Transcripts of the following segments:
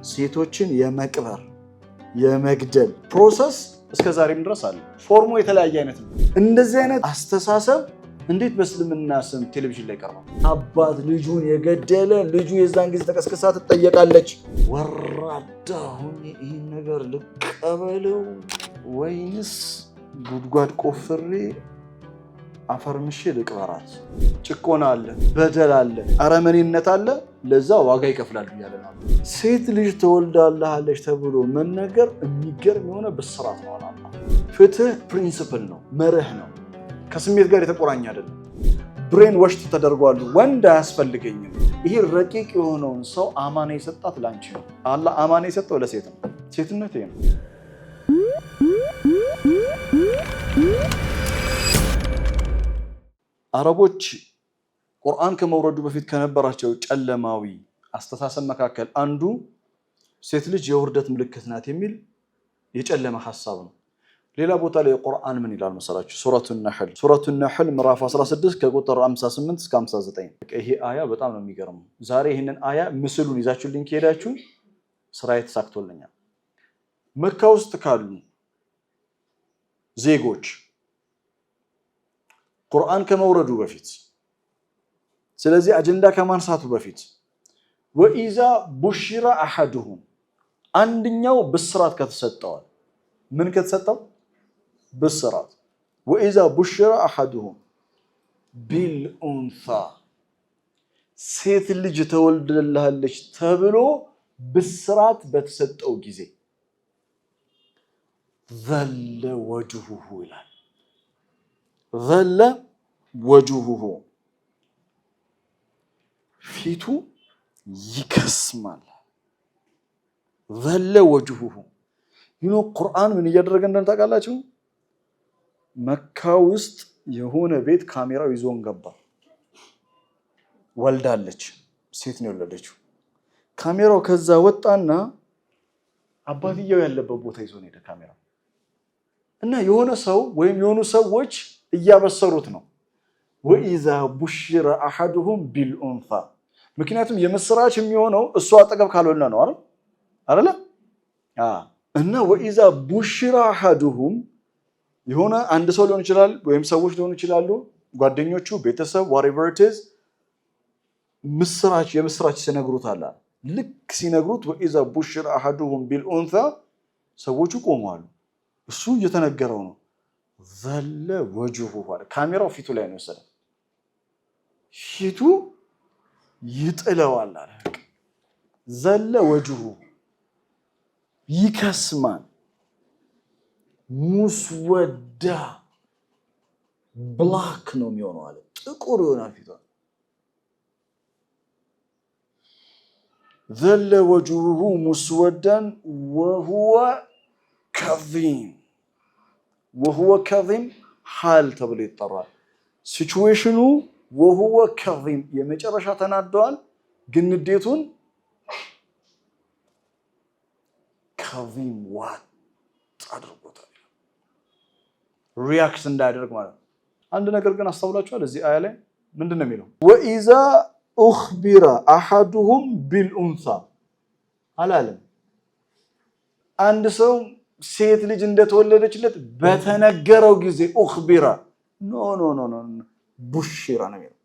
ሴቶችን የመቅበር የመግደል ፕሮሰስ እስከ ዛሬም ድረስ አለ። ፎርሙ የተለያየ አይነት ነው። እንደዚህ አይነት አስተሳሰብ እንዴት በእስልምና ስም ቴሌቪዥን ላይ ቀርባል? አባት ልጁን የገደለ ልጁ የዛን ጊዜ ተቀስቅሳ ትጠየቃለች። ወራዳ አሁን ይህን ነገር ልቀበለው ወይንስ ጉድጓድ ቆፍሬ አፈርምሼ ልቅበራት? ጭቆና አለ፣ በደል አለ፣ አረመኔነት አለ። ለዛ ዋጋ ይከፍላል እያለ ነው። ሴት ልጅ ተወልዳለች ተብሎ መነገር የሚገርም የሆነ ብስራት ነው። ፍትህ ፕሪንሲፕል ነው፣ መርህ ነው። ከስሜት ጋር የተቆራኘ አይደለም። ብሬን ወሽት ተደርጓል። ወንድ አያስፈልገኝም። ይሄ ረቂቅ የሆነውን ሰው አማና የሰጣት ላንቺ ነው። አላህ አማና የሰጠው ለሴት ነው። ሴትነት ይሄ ነው። አረቦች ቁርአን ከመውረዱ በፊት ከነበራቸው ጨለማዊ አስተሳሰብ መካከል አንዱ ሴት ልጅ የውርደት ምልክት ናት የሚል የጨለመ ሐሳብ ነው። ሌላ ቦታ ላይ ቁርአን ምን ይላል መሰላችሁ? ሱረቱ ነህል ምዕራፍ 16 ከቁጥር 58 እስከ 59። ይሄ አያ በጣም ነው የሚገርመው። ዛሬ ይሄንን አያ ምስሉን ይዛችሁልኝ ከሄዳችሁ ስራዬ ተሳክቶልኛል። መካ ውስጥ ካሉ ዜጎች ቁርአን ከመውረዱ በፊት ስለዚህ አጀንዳ ከማንሳቱ በፊት ወኢዛ ቡሽራ አሐዱሁም አንደኛው ብስራት ከተሰጠዋል። ምን ከተሰጠው? ብስራት። ወኢዛ ቡሽራ አሐዱሁም ቢልኡንሳ ሴት ልጅ ተወልድልሃለች ተብሎ ብስራት በተሰጠው ጊዜ ዘለ ወጅሁሁ ይላል። ዘለ ወጅሁሁ ፊቱ ይከስማል። ዘለ ወጅሁሁ ቁርአን ምን እያደረገ እንደሆነ ታውቃላችሁ? መካ ውስጥ የሆነ ቤት ካሜራው ይዞን ገባ። ወልዳለች፣ ሴት ነው የወለደችው። ካሜራው ከዛ ወጣና አባትየው ያለበት ቦታ ይዞን ሄደ ካሜራው። እና የሆነ ሰው ወይም የሆኑ ሰዎች እያበሰሩት ነው። ወኢዛ ቡሽረ አሐዱሁም ቢልኡንሳ ምክንያቱም የምስራች የሚሆነው እሱ አጠገብ ካልሆነ ነው አይደል? እና ወኢዛ ቡሽራ አሐዱሁም የሆነ አንድ ሰው ሊሆን ይችላል ወይም ሰዎች ሊሆኑ ይችላሉ፣ ጓደኞቹ፣ ቤተሰብ whatever it is የምስራች ሲነግሩት አለ። ልክ ሲነግሩት ወኢዛ ቡሽራ አሐዱሁም ቢልኡንሳ ሰዎቹ ቆመዋል። እሱ እየተነገረው ነው። ዘለ ወጅሁ ካሜራው ፊቱ ላይ ነው የወሰደው። ፊቱ ይጥለዋል አለ። ዘለ ወጅሁ ይከስማል። ሙስወዳ ብላክ ነው የሚሆነው አለ። ጥቁር ይሆናል ፊቷ። ዘለ ወጅሁ ሙስወዳን ወሁወ ከዚም ሐል ተብሎ ይጠራል። ሲቹዌሽኑ ወሁወ ከዚም የመጨረሻ ተናደዋል፣ ግን ንዴቱን ከዚም ዋጥ አድርጎታል። ሪያክት እንዳያደርግ ማለት ነው። አንድ ነገር ግን አስተውላችኋል? እዚህ አያ ላይ ምንድን ነው የሚለው? ወኢዛ ኡኽቢረ አሐዱሁም ቢልኡንሳ አላለም። አንድ ሰው ሴት ልጅ እንደተወለደችለት በተነገረው ጊዜ ኡኽቢራ ኖ ቡሽራ ነው የሚለው።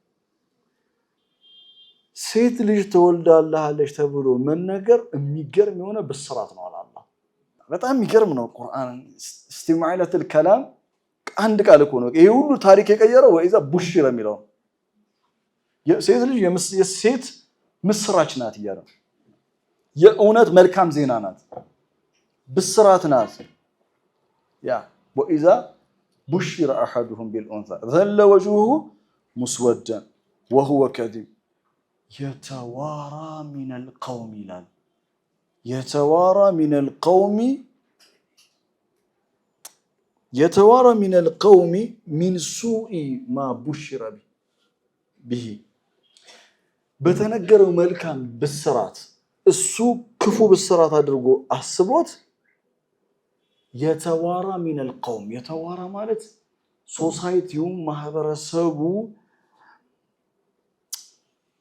ሴት ልጅ ተወልዳለች ተብሎ መነገር የሚገርም የሆነ ብስራት ነው። አላህ በጣም የሚገርም ነው። ቁርአን እስቲማዕለቱል ከላም አንድ ቃል እኮ ነው ይሄ ሁሉ ታሪክ የቀየረው። ወኢዛ ቡሽራ የሚለው ሴት ልጅ የሴት ምስራች ናት እያለ የእውነት መልካም ዜና ናት፣ ብስራት ናት። ያ ወኢዛ ቡሽራ አሐዱሁም ቢልኡንሳ ዘለ ወጅሁሁ ሙስወደን ወሁወ ከዚም የተዋራ ሚነል ቀውሚ ይላል። የተዋራ ሚነል ቀውሚ ሚን ሱኢ ማ ቡሽረ ቢሂ በተነገረው መልካም ብስራት እሱ ክፉ ብስራት አድርጎ አስቦት የተዋራ ሚነል ቀውም የተዋራ ማለት ሶሳይቲው ማህበረሰቡ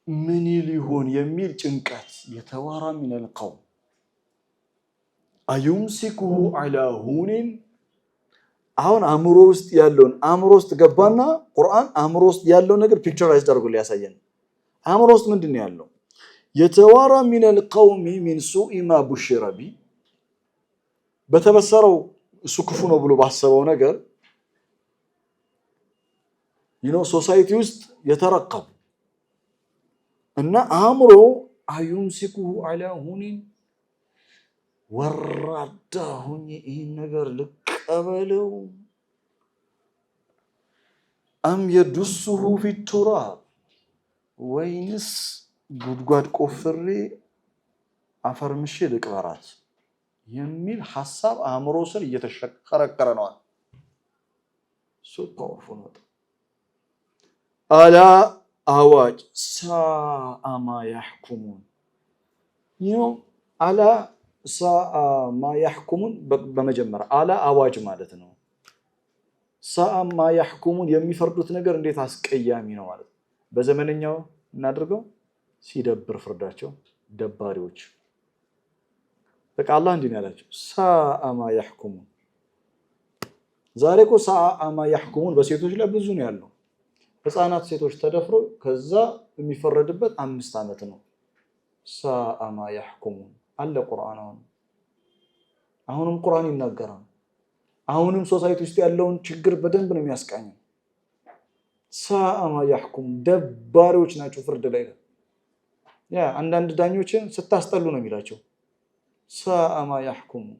ምን ሊሆን የሚል ጭንቀት የተዋራ ሚነል ቀውም አዩምሲኩሁ ዐላ ሁኒን አሁን አእምሮ ውስጥ ያለውን አእምሮ ውስጥ ገባና ቁርአን አእምሮ ውስጥ ያለው ነገር ፒክቸራይዝ አድርጎ ሊያሳየን አእምሮ ውስጥ ምንድነው ያለው የተዋራ ሚነል ቀውሚ ሚን ሱኢ ማ ቡሽረ ቢ በተበሰረው እሱ ክፉ ነው ብሎ ባሰበው ነገር ሶሳይቲ ውስጥ የተረቀቡ እና አእምሮ አዩምሲኩሁ ዐላ ሁኒን ወራዳ ሁኝ ይህን ነገር ልቀበለው አም የዱሱሁ ፊቱራብ ወይንስ ጉድጓድ ቆፍሬ አፈርምሼ ልቅበራት የሚል ሐሳብ አእምሮ ስር እየተሽከረከረ ነው። ሱፐርፉ ነው። አላ አዋጅ ሳአ ማ ያሕኩሙን አላ ሳአ ማ ያሕኩሙን በመጀመሪያ አላ አዋጅ ማለት ነው። ሳአ ማ ያሕኩሙን የሚፈርዱት ነገር እንዴት አስቀያሚ ነው ማለት ነው። በዘመነኛው እናድርገው ሲደብር ፍርዳቸው ደባሪዎች በቃ አላህ እንዲህ ነው ያላቸው ሳአ ማ ያሕኩሙን። ዛሬ እኮ ሳአ ማ ያሕኩሙን በሴቶች ላይ ብዙ ነው ያለው። ህፃናት ሴቶች ተደፍረው ከዛ የሚፈረድበት 5 ዓመት ነው። ሳአ ማ ያሕኩሙን አለ ቁርአን አሁንም ቁርአን ይናገራል። አሁንም ሶሳይቲ ውስጥ ያለውን ችግር በደንብ ነው የሚያስቃኘው። ሳአ ማ ያሕኩሙን ደባሪዎች ናቸው ፍርድ ላይ አንዳንድ ዳኞችን ስታስጠሉ ነው የሚላቸው። ሳአ ማ ያሕኩሙን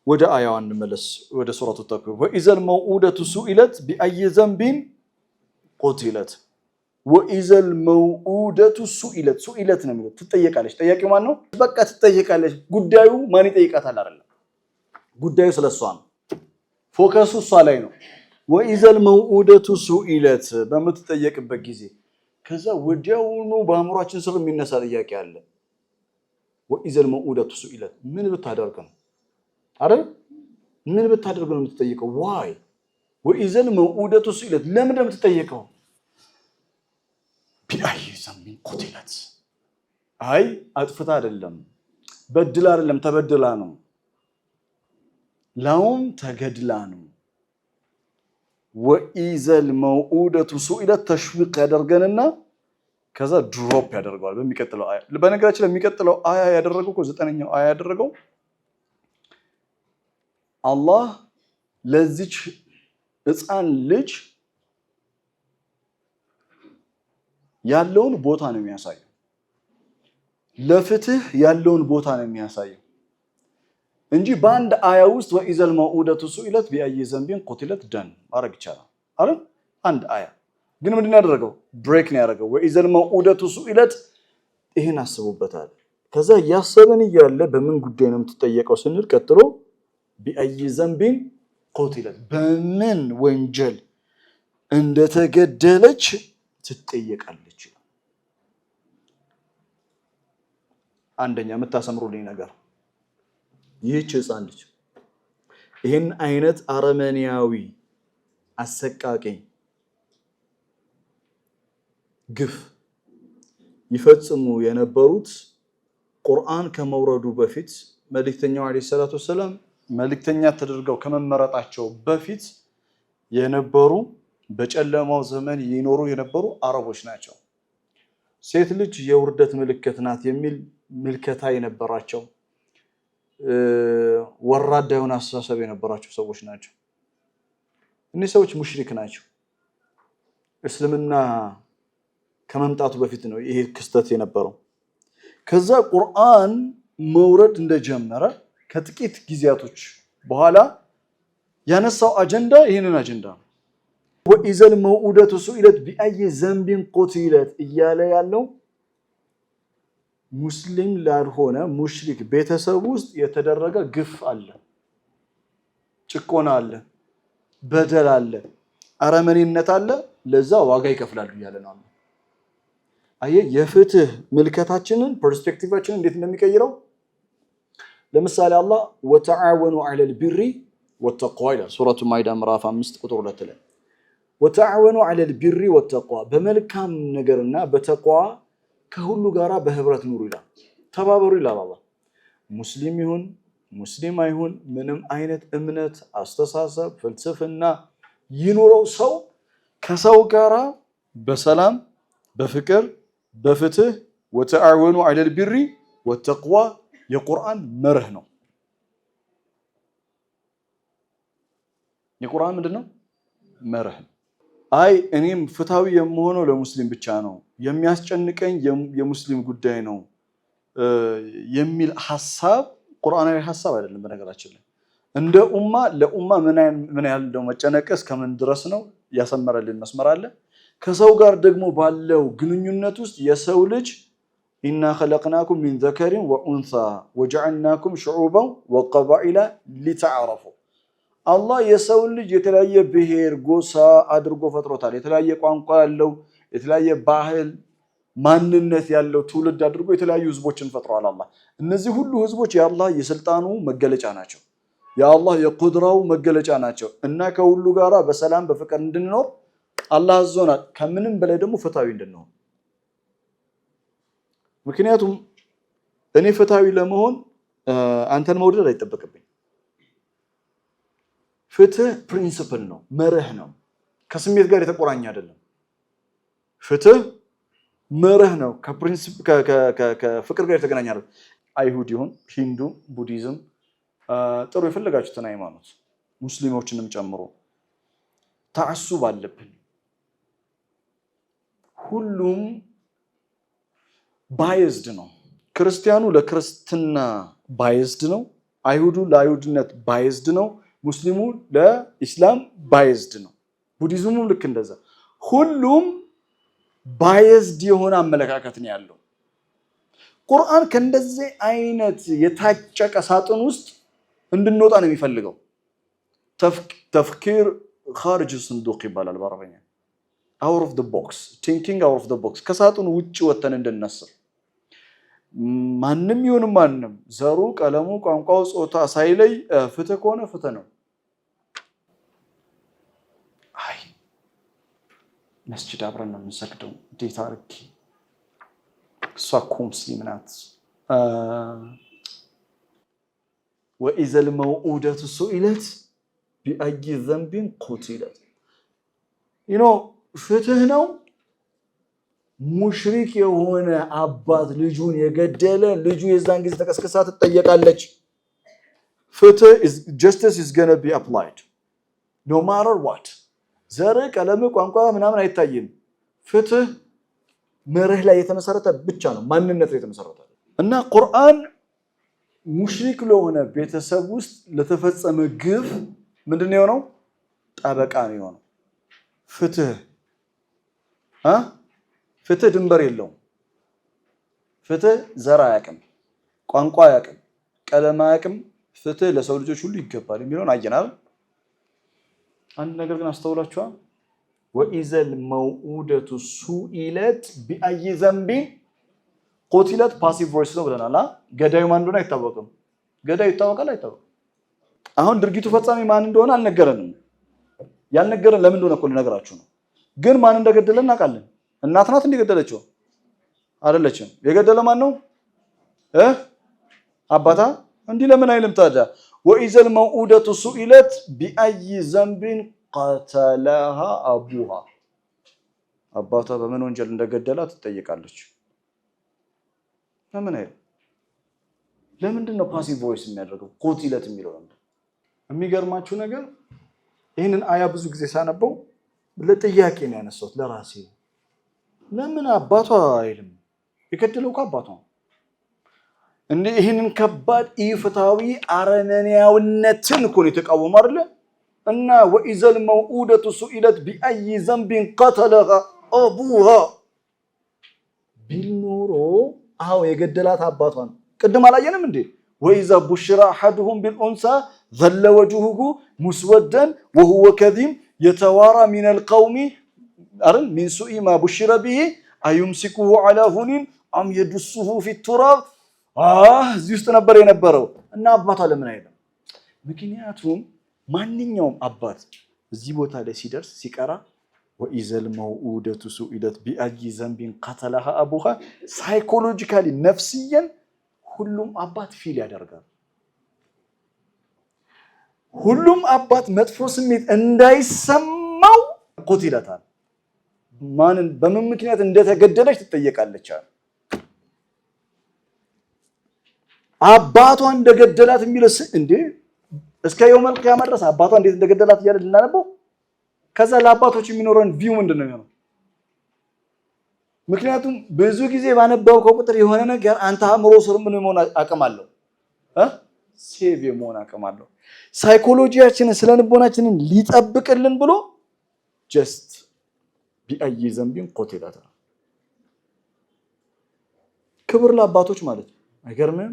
ወደ አያው እንመለስ ወደ ሱረቱ ተክዊር ወኢዘል መውኡደቱ ሱኢለት ቢአይ ዘንቢን ቁቲለት ወኢዘል መውኡደቱ ሱኢለት ሱኢለት ነው የሚለው ትጠየቃለች። ጠያቂው ማን ነው? በቃ ትጠየቃለች። ጉዳዩ ማን ይጠይቃታል አይደለም፣ ጉዳዩ ስለሷ ነው። ፎከሱ እሷ ላይ ነው። ወኢዘል መውኡደቱ ሱኢለት በምትጠየቅበት ጊዜ ከዛ ወዲያውኑ በአእምሯችን ስር የሚነሳ ጥያቄ አለ። ወኢዘል መውኡደቱ ሱኢለት ምን ብታደርግ ነው አይደል? ምን ብታደርግ ነው የምትጠየቀው? ዋይ ወኢዘል መውኡደቱ ሱኢለት ለምን እንደምትጠየቀው ቢአይ ዘንቢን ቁቲለት አይ አጥፍታ አይደለም በድላ አይደለም ተበድላ ነው ላውም ተገድላ ነው። ወኢዘል መውኡደቱ ሱኢለት ተሽዊቅ ያደርገንና ከዛ ድሮፕ ያደርገዋል በሚቀጥለው አያ። በነገራችን ላይ የሚቀጥለው አያ ያደረገው እኮ 9ኛው አያ ያደረገው አላህ ለዚች ህፃን ልጅ ያለውን ቦታ ነው የሚያሳየው። ለፍትህ ያለውን ቦታ ነው የሚያሳየው እንጂ በአንድ አያ ውስጥ ወኢዘል መውኡደቱ ሱኢለት ቢአይ ዘንቢን ቁቲለት ደን ማድረግ ይቻላል አይደል? አንድ አያ ግን ምንድን ነው ያደረገው? ብሬክ ነው ያደረገው። ወኢዘል መውኡደቱ ሱኢለት ይሄን አስቡበታል። ከዛ ያሰበን እያለ በምን ጉዳይ ነው የምትጠየቀው ስንል ቀጥሎ ቢአይ ዘንቢን ቁቲለት በምን ወንጀል እንደተገደለች ትጠየቃለች። አንደኛ የምታሰምሩልኝ ነገር ይህች ህፃን ልጅ ይህን አይነት አረመኔያዊ አሰቃቂ ግፍ ይፈጽሙ የነበሩት ቁርአን ከመውረዱ በፊት መልእክተኛው አለይሂ ሰላቱ ወሰለም መልእክተኛ ተደርገው ከመመረጣቸው በፊት የነበሩ በጨለማው ዘመን ይኖሩ የነበሩ አረቦች ናቸው። ሴት ልጅ የውርደት ምልክት ናት የሚል ምልከታ የነበራቸው ወራዳ የሆነ አስተሳሰብ የነበራቸው ሰዎች ናቸው። እነዚህ ሰዎች ሙሽሪክ ናቸው። እስልምና ከመምጣቱ በፊት ነው ይሄ ክስተት የነበረው። ከዛ ቁርአን መውረድ እንደጀመረ ከጥቂት ጊዜያቶች በኋላ ያነሳው አጀንዳ ይሄንን አጀንዳ ነው። ወኢዘል መውኡደቱ ሱኢለት ቢአይ ዘንቢን ቁቲለት እያለ ያለው ሙስሊም ላልሆነ ሙሽሪክ ቤተሰብ ውስጥ የተደረገ ግፍ አለ፣ ጭቆና አለ፣ በደል አለ፣ አረመኔነት አለ። ለዛ ዋጋ ይከፍላሉ እያለ ነው። አየህ የፍትህ ምልከታችንን ፐርስፔክቲቫችንን እንዴት እንደሚቀይረው። ለምሳሌ አላህ ወተዓወኑ ዐለል ቢሪ ወተቅዋ ይላል ሱረቱ ማኢዳ ምዕራፍ 5 ቁጥር 2 ላይ ወተዓወኑ ዐለል ቢሪ ወተቅዋ በመልካም ነገርና በተቅዋ ከሁሉ ጋራ በህብረት ኑሩ ይላል። ተባበሩ ይላል አላህ። ሙስሊም ይሁን ሙስሊም አይሁን ምንም አይነት እምነት፣ አስተሳሰብ፣ ፍልስፍና ይኑረው ሰው ከሰው ጋራ በሰላም በፍቅር በፍትህ ወተዓወኑ ዐለል ቢሪ ወተቅዋ የቁርአን መርህ ነው። የቁርአን ምንድነው? መርህ። አይ እኔም ፍትሃዊ የምሆነው ለሙስሊም ብቻ ነው፣ የሚያስጨንቀኝ የሙስሊም ጉዳይ ነው የሚል ሐሳብ ቁርአናዊ ሐሳብ አይደለም። በነገራችን ላይ እንደ ኡማ ለኡማ ምን ያህል እንደው መጨነቅ እስከምን ድረስ ነው ያሰመረልን መስመር አለ። ከሰው ጋር ደግሞ ባለው ግንኙነት ውስጥ የሰው ልጅ ኢና ኸለቅናኩም ሚን ዘከሪን ወኡንሳ ወጀዐልናኩም ሹዑበን ወቀባኢላ ሊተዓረፉ። አላህ የሰው ልጅ የተለያየ ብሔር ጎሳ አድርጎ ፈጥሮታል። የተለያየ ቋንቋ ያለው የተለያየ ባህል ማንነት ያለው ትውልድ አድርጎ የተለያዩ ህዝቦችን ፈጥሯል አላህ። እነዚህ ሁሉ ህዝቦች የአላህ የስልጣኑ መገለጫ ናቸው፣ የአላህ የቁድራው መገለጫ ናቸው እና ከሁሉ ጋራ በሰላም በፍቅር እንድንኖር አላህ አዞናል። ከምንም በላይ ደግሞ ፍትሃዊ እንድንሆን። ምክንያቱም እኔ ፍትሃዊ ለመሆን አንተን መውደድ አይጠበቅብኝ። ፍትህ ፕሪንሲፕል ነው፣ መርህ ነው፣ ከስሜት ጋር የተቆራኘ አይደለም። ፍትህ መርህ ነው፣ ከፍቅር ጋር የተገናኘ አይደለም። አይሁድ ይሁን ሂንዱ፣ ቡዲዝም፣ ጥሩ የፈለጋችሁትን ሃይማኖት ሙስሊሞችንም ጨምሮ ተዓሱብ አለብን። ሁሉም ባይዝድ ነው። ክርስቲያኑ ለክርስትና ባይዝድ ነው፣ አይሁዱ ለአይሁድነት ባይዝድ ነው፣ ሙስሊሙ ለኢስላም ባይዝድ ነው፣ ቡዲዝሙም ልክ እንደዛ። ሁሉም ባይዝድ የሆነ አመለካከት ነው ያለው። ቁርአን ከእንደዚህ አይነት የታጨቀ ሳጥን ውስጥ እንድንወጣ ነው የሚፈልገው። ተፍኪር ኻርጅ ስንዱቅ ይባላል በአረበኛ። out of the box thinking out of the box ከሳጥኑ ውጪ ወተን እንድናስብ። ማንም ይሁን ማንም ዘሩ፣ ቀለሙ፣ ቋንቋው፣ ጾታ ሳይለይ ፍትህ ከሆነ ፍትህ ነው። አይ መስጂድ አብረን ነው የምንሰግደው እንዴት አድርጌ እሷ እኮ ሙስሊም ናት። وإذا الموءودة سئلت بأي ذنب قتلت ፍትህ ነው። ሙሽሪክ የሆነ አባት ልጁን የገደለ ልጁ የዛን ጊዜ ተቀስቅሳ ትጠየቃለች። ፍትህ justice is going to be applied no matter what። ዘር፣ ቀለም፣ ቋንቋ ምናምን አይታይም። ፍትህ መርህ ላይ የተመሰረተ ብቻ ነው፣ ማንነት ላይ የተመሰረተ እና ቁርአን ሙሽሪክ ለሆነ ቤተሰብ ውስጥ ለተፈጸመ ግፍ ምንድነው የሆነው? ጠበቃ ነው የሆነው። ፍትህ ድንበር የለውም። ፍትህ ዘር አያውቅም፣ ቋንቋ አያውቅም፣ ቀለም አያውቅም። ፍትህ ለሰው ልጆች ሁሉ ይገባል የሚለውን አየናል። አንድ ነገር ግን አስተውላችኋል? وإذا الموءودة سئلت بأي ذنب قتلت ፓሲቭ ቮይስ ነው ብለናል። ገዳዩ ማን እንደሆነ አይታወቅም። ገዳዩ ይታወቃል አይታወቅም? አሁን ድርጊቱ ፈጻሚ ማን እንደሆነ አልነገረንም። ያልነገረን ለምን እንደሆነ እኮ ልነግራችሁ ነው። ግን ማን እንደገደለ እናውቃለን። እናት ናት እንደገደለችው አይደለችም። የገደለ ማን ነው? አባታ። እንዲህ ለምን አይልም ታዲያ? وإذا الموءودة سئلت بأي ذنب قتلها أبوها አባቷ በምን ወንጀል እንደገደላት ትጠይቃለች። ለምን አይል? ለምንድን ነው ፓሲቭ ቮይስ የሚያደርገው? ቁቲለት የሚለው ነው። የሚገርማችሁ ነገር ይህንን አያ ብዙ ጊዜ ሳነበው ለጥያቄ ነው ያነሳሁት ለራሴ። ለምን አባቷ አይልም? የገደለው እኮ አባቷ ነው። ይህንን ከባድ ኢፍትሃዊ አረመኔያዊነትን እኮ ነው የተቃወመው አይደለ? እና وإذا الموءودة سئلت بأي ذنب قتلها أبوها ቢልኖሮ አው የገደላት አባቷ ነው። ቅድም አላየንም እንዴ? وإذا بشر أحدهم بالأنثى ظل وجهه مسودا وهو كظيم يتوارى من القوم من سوء ما بشر به أيمسكه على هون أم يدسه في التراب እዚህ ውስጥ ነበር የነበረው። እና አባቷ ለምን አይደለም? ምክንያቱም ማንኛውም አባት እዚህ ቦታ ላይ ሲደርስ ሲቀራ وإذا الموءودة سئلت بأي ذنب قتلها أبوها ሳይኮሎጂካሊ ነፍስየን ሁሉም አባት ፊል ያደርጋል። ሁሉም አባት መጥፎ ስሜት እንዳይሰማው ቆትይላታል። ማንን በምን ምክንያት እንደተገደለች ትጠየቃለች። አባቷ እንደገደላት የሚልስ እንዴ እስከ የውመል ቂያማ ድረስ አባቷ እንዴት እንደገደላት እያለ ልናነበው። ከዛ ለአባቶች የሚኖረን ቪው ምንድን ነው የሚሆነው? ምክንያቱም ብዙ ጊዜ ባነበብከው ቁጥር የሆነ ነገር አንተ አእምሮ ስር ምን መሆን አቅም አለው? ሴቭ የመሆን አቅም አለው። ሳይኮሎጂያችንን ስለንቦናችንን ሊጠብቅልን ብሎ ጀስት ቢአይ ዘንቢን ቆትይላታ። ክብር ለአባቶች ማለት ነው። አይገርምም?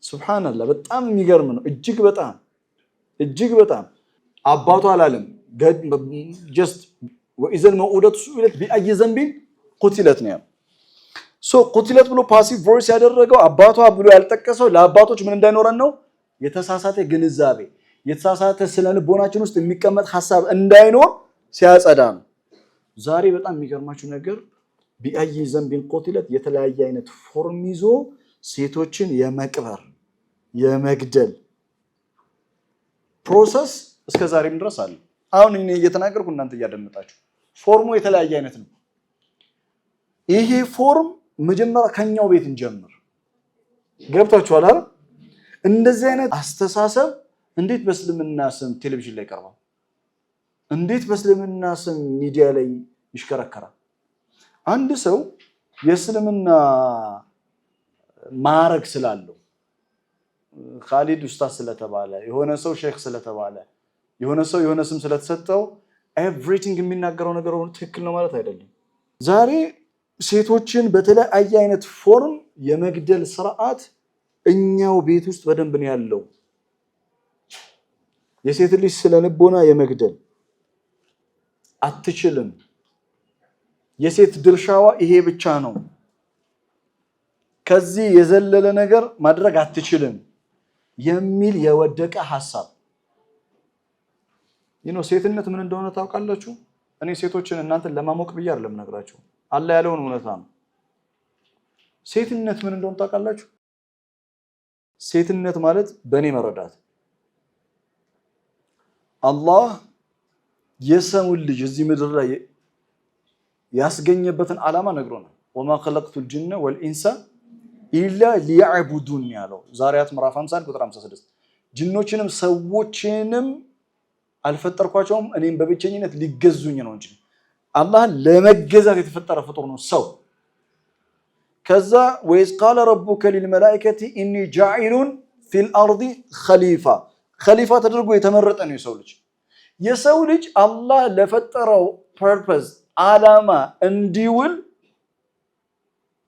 ሱብሃንአላህ በጣም የሚገርም ነው። እጅግ በጣም አባቱ አላለም ጀስት ወኢዘል መኡደቱ ሱኢለት ቢአይ ዘንቢን ቆትይለት ነው ያለው። ቆትይለት ብሎ ፓሲቭ ቮይስ ያደረገው አባቷ ብሎ ያልጠቀሰው ለአባቶች ምን እንዳይኖረን ነው? የተሳሳተ ግንዛቤ፣ የተሳሳተ ስለልቦናችን ውስጥ የሚቀመጥ ሐሳብ እንዳይኖር ሲያጸዳ ነው። ዛሬ በጣም የሚገርማችሁ ነገር ቢአይ ዘንቢን ቆትይለት የተለያየ አይነት ፎርም ይዞ ሴቶችን የመቅበር የመግደል ፕሮሰስ እስከ ዛሬም ድረስ አለ። አሁን እኔ እየተናገርኩ እናንተ እያደመጣችሁ ፎርሙ የተለያየ አይነት ነው። ይሄ ፎርም መጀመሪያ ከኛው ቤት እንጀምር። ገብታችኋል አይደል? እንደዚህ አይነት አስተሳሰብ እንዴት በእስልምና ስም ቴሌቪዥን ላይ ቀርባል? እንዴት በእስልምና ስም ሚዲያ ላይ ይሽከረከራል? አንድ ሰው የእስልምና ማዕረግ ስላለው ካሊድ ኡስታዝ ስለተባለ የሆነ ሰው ሼክ ስለተባለ የሆነ ሰው የሆነ ስም ስለተሰጠው ኤቭሪቲንግ የሚናገረው ነገር ትክክል ነው ማለት አይደለም። ዛሬ ሴቶችን በተለያየ አይነት ፎርም የመግደል ስርዓት እኛው ቤት ውስጥ በደንብ ነው ያለው። የሴት ልጅ ስለልቦና የመግደል አትችልም፣ የሴት ድርሻዋ ይሄ ብቻ ነው፣ ከዚህ የዘለለ ነገር ማድረግ አትችልም የሚል የወደቀ ሐሳብ ሴትነት ምን እንደሆነ ታውቃላችሁ? እኔ ሴቶችን እናንተን ለማሞቅ ብዬ አይደለም ነግራችሁ፣ አላህ ያለውን እውነታ ነው። ሴትነት ምን እንደሆነ ታውቃላችሁ? ሴትነት ማለት በእኔ መረዳት አላህ የሰውን ልጅ እዚህ ምድር ላይ ያስገኘበትን ዓላማ ነግሮናል። ወማ ኸለቅቱል ጅነ ወልኢንሳ ኢላ ሊያዕቡዱን ያለው ዛሪያት ምዕራፍ 51 ቁጥር 56 ጅኖችንም ሰዎችንም አልፈጠርኳቸውም እኔም በብቸኝነት ሊገዙኝ ነው እንጂ አላህን ለመገዛት የተፈጠረ ፍጡር ነው ሰው። ከዛ ወይስ ቃለ ረቡከ ሊልመላኢከቲ ኢኒ ጃኢሉን ፊል አርዲ ኸሊፋ ተደርጎ የተመረጠ ነው የሰው ልጅ። የሰው ልጅ አላህ ለፈጠረው ፐርፐዝ ዓላማ እንዲውል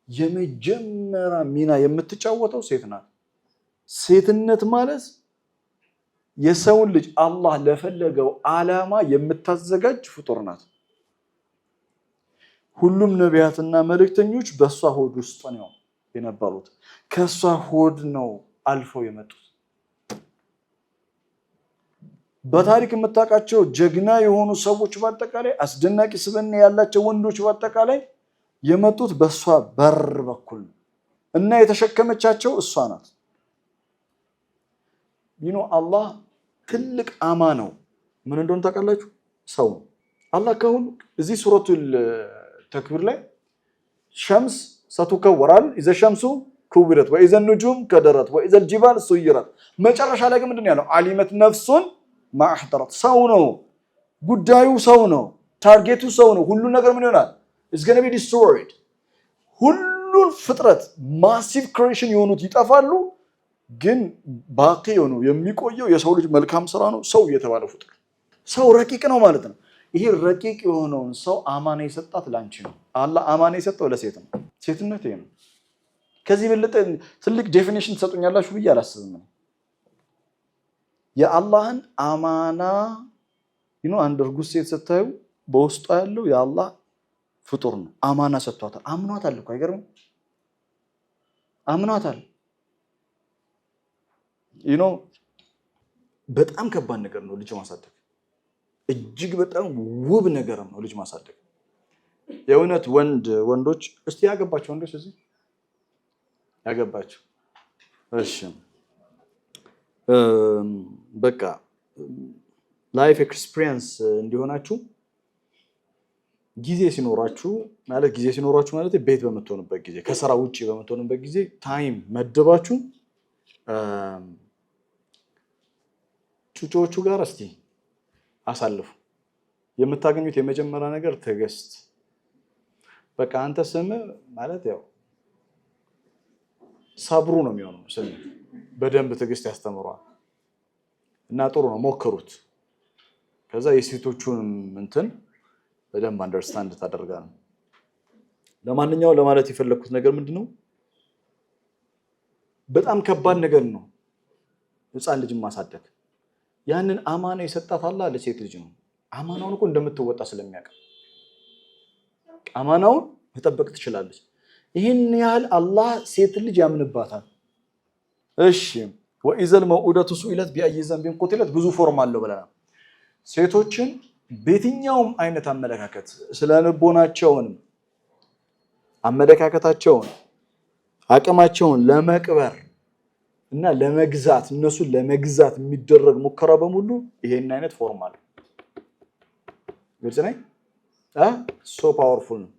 የመጀመሪያ ሚና የምትጫወተው ሴት ናት። ሴትነት ማለት የሰውን ልጅ አላህ ለፈለገው ዓላማ የምታዘጋጅ ፍጡር ናት። ሁሉም ነቢያትና መልእክተኞች በሷ ሆድ ውስጥ ነው የነበሩት። ከሷ ሆድ ነው አልፈው የመጡት። በታሪክ የምታውቃቸው ጀግና የሆኑ ሰዎች በአጠቃላይ አስደናቂ ስብዕና ያላቸው ወንዶች በአጠቃላይ የመጡት በሷ በር በኩል እና የተሸከመቻቸው እሷ ናት። አላህ ትልቅ አማናው ምን እንደሆነ ታውቃላችሁ? ሰው አላህ ከሁሉ እዚህ ሱረቱል ተክዊር ላይ ሸምስ ሰቱከወራል ኢዘ ሸምሱ ኩብረት ወኢዘ ኑጁም ከደረት ወኢዘ ጅባል ሱይረት። መጨረሻ ላይ ግን ምንድን ያለው? አሊመት ነፍሱን ማህደረት። ሰው ነው ጉዳዩ፣ ሰው ነው ታርጌቱ፣ ሰው ነው። ሁሉ ነገር ምን ይሆናል? is going to be destroyed። ሁሉን ፍጥረት ማሲቭ ክሬሽን የሆኑት ይጠፋሉ፣ ግን ባቂ የሆነው የሚቆየው የሰው ልጅ መልካም ስራ ነው። ሰው የተባለው ፍጡር ሰው ረቂቅ ነው ማለት ነው። ይሄ ረቂቅ የሆነውን ሰው አማና የሰጣት ላንቺ ነው። አላህ አማና የሰጠው ለሴት ነው። ሴትነት ይሄ ነው። ከዚህ በለጠ ትልቅ ዴፊኒሽን ትሰጡኛላችሁ ብዬ አላስብም። የአላህን አማና አንድ እርጉዝ ሴት ስታዩ በውስጧ ያለው የአላህ ፍጡር ነው። አማና ሰጥቷታል። አምኗታል እኮ አይገርም? አምኗታል። በጣም ከባድ ነገር ነው ልጅ ማሳደግ። እጅግ በጣም ውብ ነገር ነው ልጅ ማሳደግ። የእውነት ወንዶች እስቲ ያገባቸው ወንዶች እዚህ ያገባቸው እሺ በቃ ላይፍ ኤክስፒሪየንስ እንዲሆናችሁ ጊዜ ሲኖራችሁ ማለት ቤት በመተውንበት ጊዜ ከሥራ ውጪ በመተውንበት ጊዜ ታይም መድባችሁ ጩጮቹ ጋር እስቲ አሳልፉ። የምታገኙት የመጀመሪያ ነገር ትዕግስት። በቃ አንተ ስም ማለት ያው ሰብሩ ነው የሚሆነው። ስም በደንብ ትዕግስት ያስተምሯል እና ጥሩ ነው፣ ሞክሩት። ከዛ የሴቶቹን እንትን በደንብ አንደርስታንድ ታደርጋለህ። ለማንኛውም ለማለት የፈለኩት ነገር ምንድነው? በጣም ከባድ ነገር ነው ህፃን ልጅ ማሳደግ። ያንን አማና የሰጣት አላህ ለሴት ልጅ ነው። አማናውን እኮ እንደምትወጣ ስለሚያውቅ አማናውን መጠበቅ ትችላለች። ይሄን ያህል አላህ ሴት ልጅ ያምንባታል። እሺ ወኢዘል መውኡደቱ ሱኢለት ቢአይ ዘንቢን ቁትለት ብዙ ፎርም አለው ብለናል። ሴቶችን በየትኛውም አይነት አመለካከት ስለ ልቦናቸውን አመለካከታቸውን አቅማቸውን ለመቅበር እና ለመግዛት እነሱን ለመግዛት የሚደረግ ሙከራ በሙሉ ይሄን አይነት ፎርም አለው። ግልጽ ነኝ? ሶ ፓወርፉል ነው።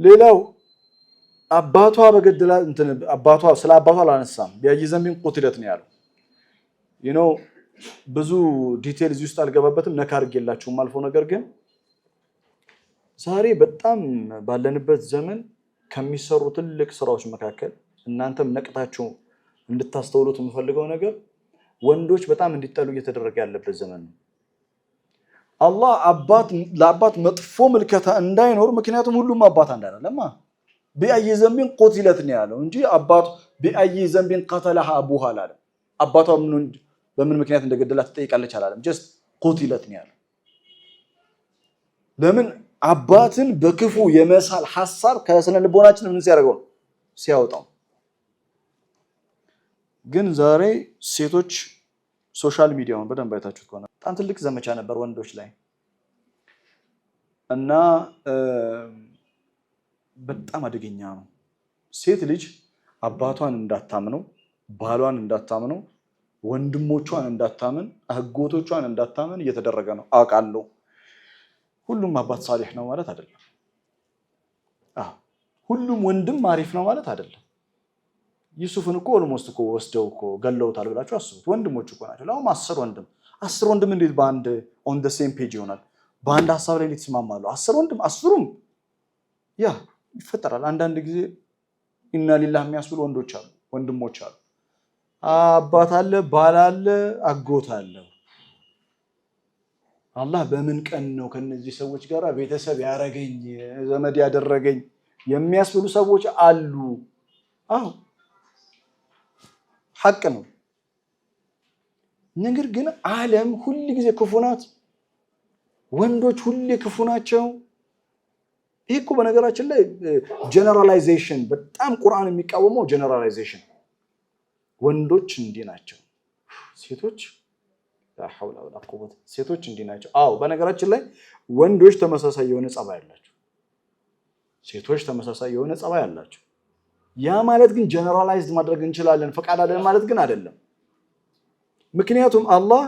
ሌላው አባቷ በገደላ ስለ አባቷ አላነሳም። ቢአይ ዘንቢን ቁትለት ነው ያለው። ብዙ ዲቴል እዚህ ውስጥ አልገባበትም፣ ነካ አድርጌላችሁም አልፈው። ነገር ግን ዛሬ በጣም ባለንበት ዘመን ከሚሰሩ ትልቅ ስራዎች መካከል እናንተም ነቅታችሁ እንድታስተውሉት የምፈልገው ነገር ወንዶች በጣም እንዲጠሉ እየተደረገ ያለበት ዘመን ነው። አላህ ለአባት መጥፎ ምልከታ እንዳይኖር፣ ምክንያቱም ሁሉም አባት እንዳይደለም ቢአይ ዘንቢን ቁትለት ነው ያለው እንጂ አባቱ ቢአይ ዘንቢን ቀተለሃ አቡሃ አላለም። አባቷ በምን ምክንያት እንደገደላት ትጠይቃለች አላለም። ጀስት ቁትለት ነው ያለው። ለምን አባትን በክፉ የመሳል ሐሳብ ከስነ ልቦናችን ምን ሲያደርገው ሲያወጣው። ግን ዛሬ ሴቶች ሶሻል ሚዲያውን በደንብ አይታችሁት ከሆነ በጣም ትልቅ ዘመቻ ነበር ወንዶች ላይ እና በጣም አደገኛ ነው። ሴት ልጅ አባቷን እንዳታምነው፣ ባሏን እንዳታምነው፣ ወንድሞቿን እንዳታምን፣ አህጎቶቿን እንዳታምን እየተደረገ ነው። አውቃለሁ። ሁሉም አባት ሳሊህ ነው ማለት አይደለም። ሁሉም ወንድም አሪፍ ነው ማለት አይደለም። ዩሱፍን እኮ ኦልሞስት እኮ ወስደው እኮ ገለውታል ብላችሁ አስቡት። ወንድሞች እኮ ናቸው። ለአሁን 10 ወንድም እንዴት በአንድ ኦን ዘ ሴም ፔጅ ይሆናል? በአንድ ሀሳብ ላይ እንዴት ይስማማሉ? 10 ወንድም 10ሩም ይፈጠራል። አንዳንድ ጊዜ ኢና ሊላህ የሚያስብሉ ወንዶች አሉ፣ ወንድሞች አሉ። አባት አለ፣ ባል አለ፣ አጎት አለ። አላህ በምን ቀን ነው ከነዚህ ሰዎች ጋር ቤተሰብ ያረገኝ ዘመድ ያደረገኝ የሚያስብሉ ሰዎች አሉ። ሐቅ ነው። ነገር ግን ዓለም ሁሉ ጊዜ ክፉ ናት። ወንዶች ሁሌ ክፉ ናቸው። ይሄ እኮ በነገራችን ላይ ጀነራላይዜሽን፣ በጣም ቁርአን የሚቃወመው ጀነራላይዜሽን። ወንዶች እንዲህ ናቸው፣ ሴቶች ሐውላ ወላ ቁወት ሴቶች እንዲህ ናቸው። በነገራችን ላይ ወንዶች ተመሳሳይ የሆነ ጸባይ አላቸው፣ ሴቶች ተመሳሳይ የሆነ ጸባይ አላቸው። ያ ማለት ግን ጀነራላይዝድ ማድረግ እንችላለን ፈቃድ አለን ማለት ግን አይደለም። ምክንያቱም አላህ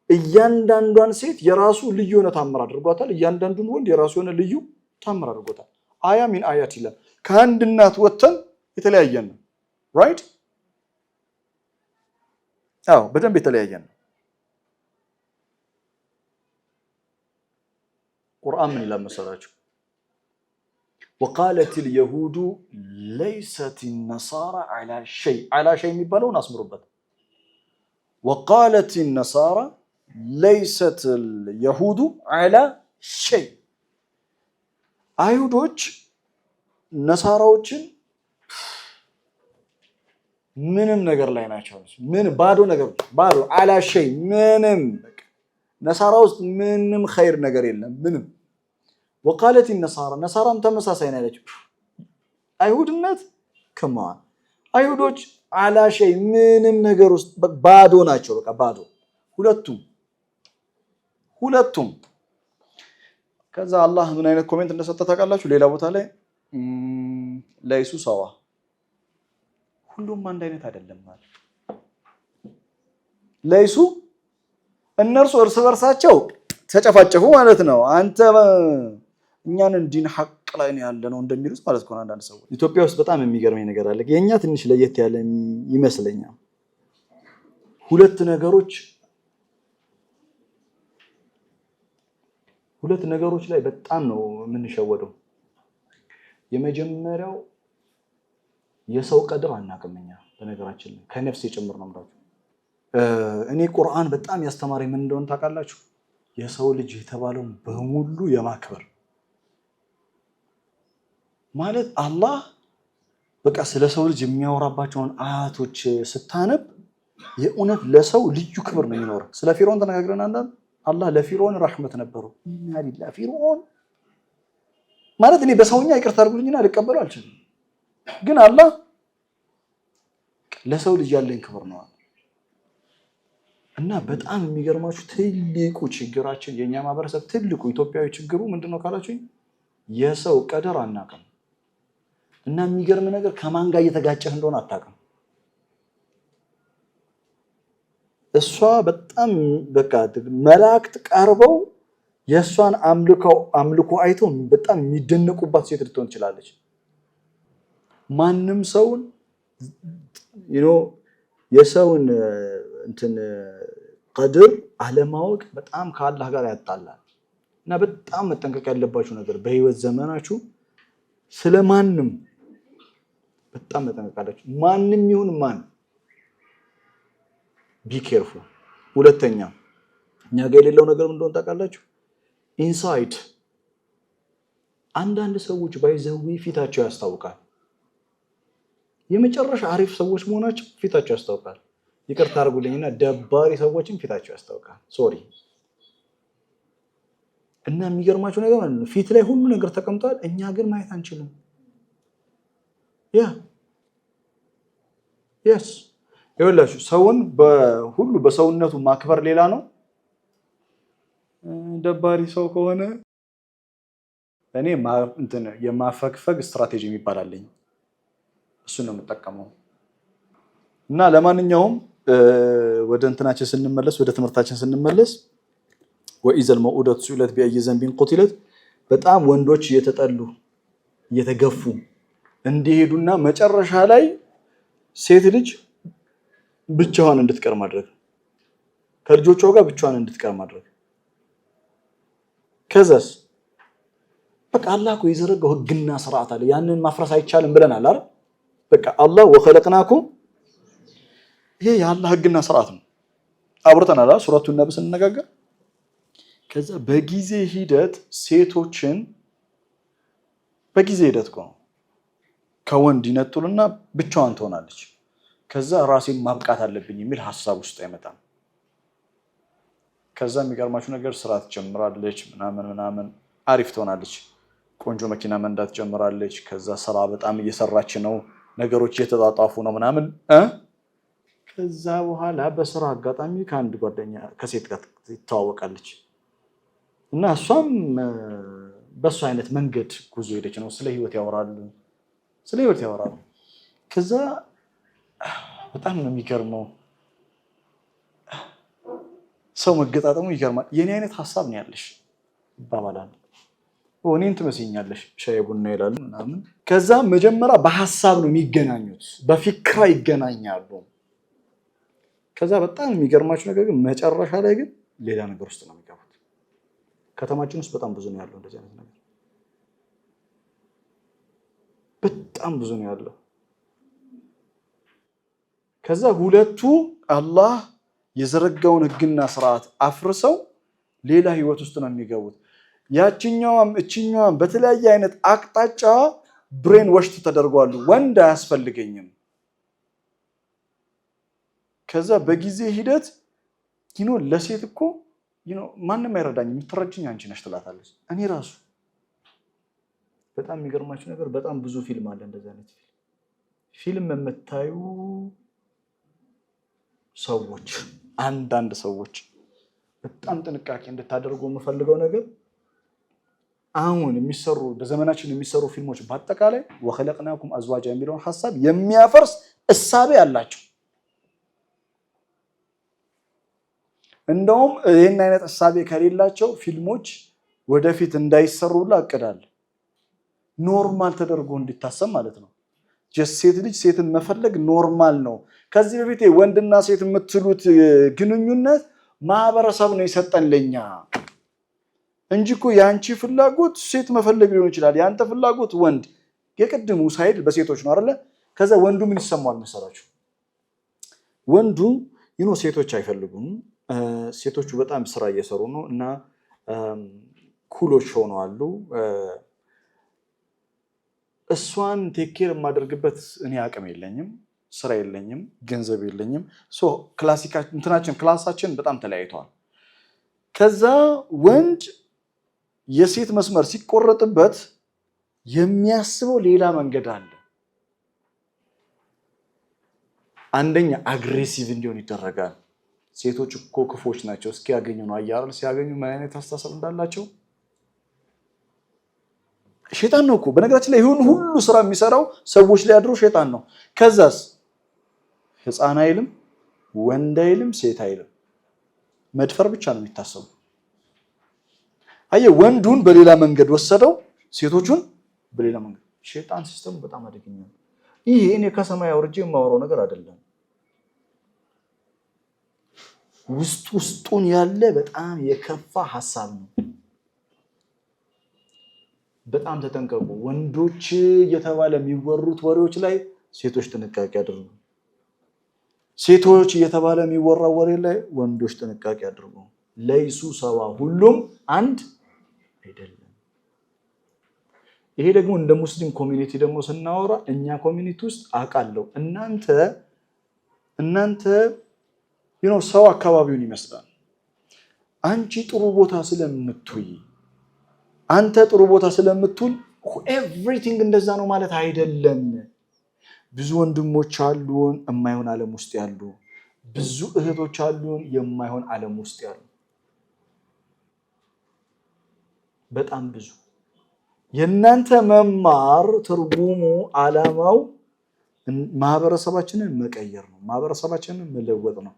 እያንዳንዷን ሴት የራሱ ልዩ የሆነ ታምር አድርጓታል። እያንዳንዱን ወንድ የራሱ የሆነ ልዩ ታምር አድርጓታል። አያ ሚን አያት ይላል። ከአንድ እናት ወጥተን የተለያየን ነው። ራይት? በደንብ የተለያየን ነው። ቁርአን ምን ይላል መሰላችሁ? وقالت اليهود ليست النصارى على شيء የሚባለውን አስምሩበት። وقالت النصارى ليست اليهود على شيء አይሁዶች ነሳራዎችን ምንም ነገር ላይ ናቸው። ምን ባዶ ነገር ባዶ على شيء ምንም ነሳራ ውስጥ ምንም ኸይር ነገር የለም ምንም። وقالت النصارى ነሳራም ተመሳሳይ ነው ያለችው። አይሁድነት ከማን አይሁዶች على شيء ምንም ነገር ውስጥ ባዶ ናቸው። በቃ ባዶ ሁለቱም። ከዛ አላህ ምን አይነት ኮሜንት እንደሰጠ ታውቃላችሁ? ሌላ ቦታ ላይ ለይሱ ሰዋ ሁሉም አንድ አይነት አይደለም ማለት ለይሱ እነርሱ እርስ በርሳቸው ተጨፋጨፉ ማለት ነው አንተ እኛን እንዲን ሐቅ ላይ ነው ያለነው እንደሚሉት ማለት ነው አንዳንድ ሰዎች ኢትዮጵያ ውስጥ በጣም የሚገርመኝ ነገር አለ የኛ ትንሽ ለየት ያለ ይመስለኛል ሁለት ነገሮች ላይ በጣም ነው የምንሸወደው የመጀመሪያው የሰው ቀድር አናቀምኛ በነገራችን ላይ ከነፍስ የጭምር ነው ማለት እኔ ቁርአን በጣም ያስተማረኝ ምን እንደሆነ ታውቃላችሁ የሰው ልጅ የተባለው በሙሉ የማክበር ማለት አላህ በቃ ስለ ሰው ልጅ የሚያወራባቸውን አያቶች ስታነብ የኡነት ለሰው ልዩ ክብር ነው የሚኖረው ስለ ፊርዖን ተነጋግረን አንዳንድ አላህ ለፊርዖን ረህመት ነበረው ኢና ሊላሂ ፊርዖን ማለት እኔ በሰውኛ ይቅርታ አድርጉልኝና ልቀበለው አልችልም ግን አላህ ለሰው ልጅ ያለኝ ክብር ነው እና በጣም የሚገርማችሁ ትልቁ ችግራችን የኛ ማህበረሰብ ትልቁ ኢትዮጵያዊ ችግሩ ምንድነው ካላችሁኝ የሰው ቀደር አናቀም እና የሚገርም ነገር ከማን ጋር እየተጋጨህ እንደሆነ አታውቅም እሷ በጣም በቃ መላእክት ቀርበው የሷን አምልኮ አይቶ በጣም የሚደነቁባት ሴት ልትሆን ትችላለች ማንም ሰውን የሰውን እንትን ቀድር አለማወቅ በጣም ከአላህ ጋር ያጣላል እና በጣም መጠንቀቅ ያለባችሁ ነገር በህይወት ዘመናችሁ ስለማንም በጣም መጠንቀቃላችሁ ማንም ይሁን ማን ቢ ኬርፉል ሁለተኛ እኛ ጋር የሌለው ነገር ምን እንደሆነ ታውቃላችሁ ኢንሳይድ አንዳንድ ሰዎች ባይዘዊ ፊታቸው ያስታውቃል የመጨረሻ አሪፍ ሰዎች መሆናቸው ፊታቸው ያስታውቃል ይቅርታ አድርጉልኝና ደባሪ ሰዎችን ፊታቸው ያስታውቃል ሶሪ እና የሚገርማችሁ ነገር ማለት ነው ፊት ላይ ሁሉ ነገር ተቀምጧል እኛ ግን ማየት አንችልም yes ይኸውላችሁ ሰውን በሁሉ በሰውነቱ ማክበር ሌላ ነው ደባሪ ሰው ከሆነ እኔ እንትን የማፈግፈግ ስትራቴጂ የሚባልልኝ እሱ ነው የምጠቀመው እና ለማንኛውም ወደ እንትናችን ስንመለስ ወደ ትምህርታችን ስንመለስ ወኢዘል መኡደቱ ሱለት ቢአይ ዘንቢን ቁትለት በጣም ወንዶች እየተጠሉ እየተገፉ እንዲሄዱና መጨረሻ ላይ ሴት ልጅ ብቻዋን እንድትቀር ማድረግ ከልጆቿ ጋር ብቻዋን እንድትቀር ማድረግ ከዛስ በቃ አላህ እኮ የዘረጋው ህግና ስርዓት አለ ያንን ማፍረስ አይቻልም ብለናል አይደል በቃ አላህ ወኸለቅናኩም ይሄ የአላህ ህግና ስርዓት ነው አብርተናል ሱረቱ ነብይ ስንነጋገር ከዛ በጊዜ ሂደት ሴቶችን በጊዜ ሂደት ከወንድ ይነጥሉና ብቻዋን ትሆናለች ከዛ ራሴን ማብቃት አለብኝ የሚል ሐሳብ ውስጥ አይመጣም ከዛ የሚገርማችሁ ነገር ስራ ትጀምራለች ምናምን አሪፍ ትሆናለች ቆንጆ መኪና መንዳት ጀምራለች ከዛ ስራ በጣም እየሰራች ነው ነገሮች እየተጣጣፉ ነው ምናምን ከዛ በኋላ በስራ አጋጣሚ ከአንድ ጓደኛ ከሴት ጋር ትተዋወቃለች እና እሷም በሱ አይነት መንገድ ጉዞ ሄደች ነው ስለ ህይወት ያወራሉ ከዛ በጣም ነው የሚገርመው ሰው መገጣጠሙ ይገርማል የኔ አይነት ሐሳብ ነው ያለሽ ይባባላል እኔን ትመስኛለሽ ሻይ ቡና ይላሉ ምናምን ከዛ መጀመሪያ በሐሳብ ነው የሚገናኙት በፊክራ ይገናኛሉ ከዛ በጣም የሚገርማችሁ ነገር ግን መጨረሻ ላይ ግን ሌላ ነገር ውስጥ ነው የሚገቡት ከተማችን ውስጥ በጣም ብዙ ነው ያለው እንደዚህ አይነት ነገር በጣም ብዙ ነው ያለው ከዛ ሁለቱ አላህ የዘረጋውን ህግና ስርዓት አፍርሰው ሌላ ህይወት ውስጥ ነው የሚገቡት ያቺኛዋም እቺኛዋም በተለያየ አይነት አቅጣጫ ብሬን ወሽት ተደርጓሉ ወንድ አያስፈልገኝም ከዛ በጊዜ ሂደት ለሴት እኮ ማንንም አይረዳኝም የምትረጅኝ አንቺ ነሽ ትላታለች እኔ ራሱ በጣም የሚገርማችሁ ነገር በጣም ብዙ ፊልም አለ እንደዛ አይነት ፊልም የምታዩ ሰዎች አንዳንድ ሰዎች በጣም ጥንቃቄ እንድታደርጉ የምፈልገው ነገር አሁን የሚሰሩ በዘመናችን የሚሰሩ ፊልሞች በአጠቃላይ ወኸለቅናኩም አዝዋጃ የሚለውን ሐሳብ የሚያፈርስ እሳቤ አላቸው። እንደውም ይሄን አይነት እሳቤ ከሌላቸው ፊልሞች ወደፊት እንዳይሰሩላ አቅዳል ኖርማል ተደርጎ እንዲታሰብ ማለት ነው። ሴት ልጅ ሴትን መፈለግ ኖርማል ነው። ከዚህ በፊት ወንድና ሴት የምትሉት ግንኙነት ማህበረሰብ ነው የሰጠን ለኛ እንጂ እኮ ያንቺ ፍላጎት ሴት መፈለግ ሊሆን ይችላል፣ ያንተ ፍላጎት ወንድ። የቅድሙ ሳይድ በሴቶች ነው አይደለ? ከዛ ወንዱ ምን ይሰማዋል መሰላችሁ? ወንዱ ሴቶች አይፈልጉም፣ ሴቶቹ በጣም ስራ እየሰሩ ነው እና ኩሎች ሆነዋል። እሷን ቴኬር የማደርግበት እኔ አቅም የለኝም፣ ስራ የለኝም፣ ገንዘብ የለኝም። ክላሳችን በጣም ተለያይተዋል። ከዛ ወንድ የሴት መስመር ሲቆረጥበት የሚያስበው ሌላ መንገድ አለ። አንደኛ አግሬሲቭ እንዲሆን ይደረጋል። ሴቶች እኮ ክፎች ናቸው እስኪያገኙ ነው አያረል ሲያገኙ ምን አይነት አስተሳሰብ እንዳላቸው ሸይጣን ነው እኮ በነገራችን ላይ ይሁን ሁሉ ስራ የሚሰራው ሰዎች ላይ አድሮ ሸይጣን ነው። ከዛስ ህፃን አይልም፣ ወንድ አይልም፣ ሴት አይልም፣ መድፈር ብቻ ነው የሚታሰበው። ወንዱን በሌላ መንገድ ወሰደው፣ ሴቶቹን በሌላ መንገድ። ሸይጣን ሲስተሙ በጣም አደገኛ ነው። ይሄ እኔ ከሰማይ አውርጄ የማወራው ነገር አይደለም። ውስጡን ያለ በጣም የከፋ ሐሳብ ነው። በጣም ተጠንቀቁ። ወንዶች እየተባለ የሚወሩት ወሬዎች ላይ ሴቶች ጥንቃቄ አድርጉ። ሴቶች እየተባለ የሚወራው ወሬ ላይ ወንዶች ጥንቃቄ አድርጉ። ለይሱ ሰዋ፣ ሁሉም አንድ አይደለም። ይሄ ደግሞ እንደ ሙስሊም ኮሚኒቲ ደግሞ ስናወራ እኛ ኮሚኒቲ ውስጥ አውቃለሁ እናንተ ሰው አካባቢውን ይመስላል። አንቺ ጥሩ ቦታ ስለምትውይ አንተ ጥሩ ቦታ ስለምትውል ኤቭሪቲንግ እንደዛ ነው ማለት አይደለም። ብዙ ወንድሞች አሉን የማይሆን ዓለም ውስጥ ያሉ፣ ብዙ እህቶች አሉን የማይሆን ዓለም ውስጥ ያሉ፣ በጣም ብዙ። የእናንተ መማር ትርጉሙ ዓላማው ማህበረሰባችንን መቀየር ነው፣ ማህበረሰባችንን መለወጥ ነው።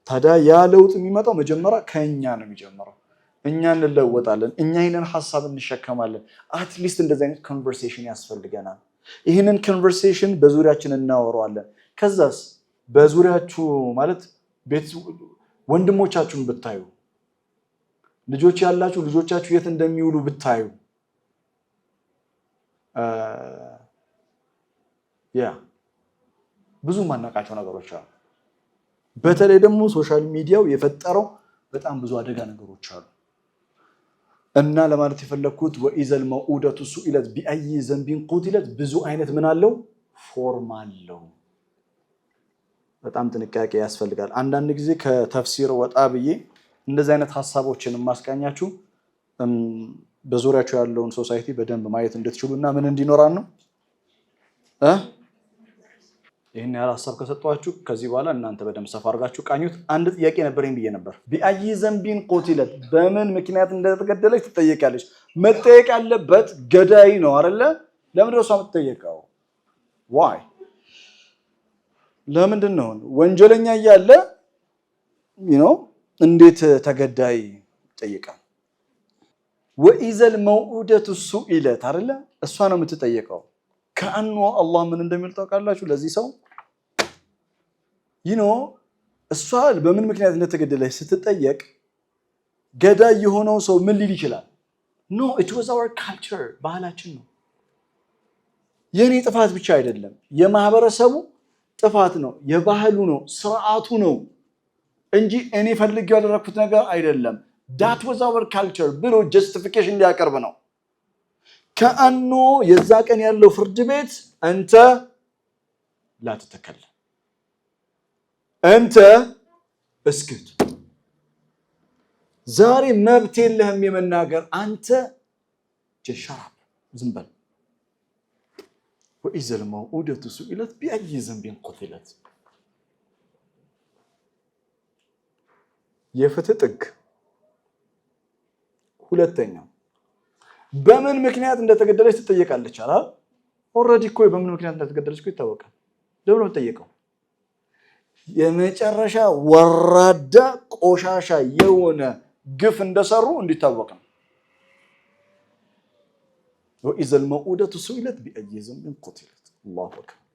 ታዲያ ያ ለውጥ የሚመጣው መጀመሪያ ከኛ ነው የሚጀምረው። እኛ እንለወጣለን፣ እኛ ይህንን ሐሳብ እንሸከማለን። አትሊስት እንደዚህ አይነት ኮንቨርሴሽን ያስፈልገናል። ይህንን ኮንቨርሴሽን በዙሪያችን እናወራዋለን። ከዛስ በዙሪያችሁ ማለት ወንድሞቻችሁን ብታዩ፣ ልጆች ያላችሁ ልጆቻችሁ የት እንደሚውሉ ብታዩ፣ ብዙ ማናቃቸው ነገሮች አሉ። በተለይ ደግሞ ሶሻል ሚዲያው የፈጠረው በጣም ብዙ አደጋ ነገሮች አሉ። እና ለማለት የፈለኩት ወኢዘል መውኡደቱ ሱኢለት ቢአይ ዘንቢን ቁቲለት ብዙ አይነት ምን አለው ፎርም አለው። በጣም ጥንቃቄ ያስፈልጋል። አንዳንድ ጊዜ ከተፍሲር ወጣ ብዬ እንደዚህ አይነት ሐሳቦችን ማስቃኛችሁ በዙሪያችሁ ያለውን ሶሳይቲ በደንብ ማየት እንድትችሉና ምን እንዲኖራን ነው። ይሄን ያህል ሐሳብ ከሰጣችሁ ከዚህ በኋላ እናንተ በደንብ ሰፋ አድርጋችሁ ቃኙት። አንድ ጥያቄ ነበረኝ ብዬ ነበር። ቢአይ ዘንቢን ቁቲለት በምን ምክንያት እንደተገደለች ትጠየቃለች። መጠየቅ ያለበት ገዳይ ነው አይደለ? ለምንድን ነው እሷ የምትጠየቀው? ዋይ ለምንድን ነው ወንጀለኛ እያለ እንዴት ተገዳይ ይጠይቃል? ወኢዘል መውኡደቱ ሱኢለት አይደለ? እሷ ነው የምትጠየቀው። ከአኑ አላህ ምን እንደሚል ታውቃላችሁ? ለዚህ ሰው እሷ በምን ምክንያት እንደተገደለች ስትጠየቅ ገዳይ የሆነው ሰው ምን ሊል ይችላል? ኖ it was our culture ባህላችን ነው። የኔ ጥፋት ብቻ አይደለም፣ የማህበረሰቡ ጥፋት ነው፣ የባህሉ ነው፣ ስርዓቱ ነው እንጂ እኔ ፈልጌ ያደረኩት ነገር አይደለም። that was our culture ብሎ ጀስቲፊኬሽን ሊያቀርብ ነው። ከአኑ የዛ ቀን ያለው ፍርድ ቤት አንተ لا تتكلم አንተ እስክት ዛሬ መብት የለህም የመናገር አንተ ጀሻራብ ዝም በል። وإذا الموءودة سئلت بأي ذنب قتلت የፍትህ ጥግ ሁለተኛው በምን ምክንያት እንደተገደለች ትጠየቃለች አይደል? ኦልሬዲ እኮ በምን ምክንያት እንደተገደለች እኮ ይታወቃል። ለምን ነው የምትጠየቀው? የመጨረሻ ወራዳ ቆሻሻ የሆነ ግፍ እንደሰሩ እንዲታወቅ ነው። وإذا الموءودة سئلت بأي ذنب قتلت الله أكبر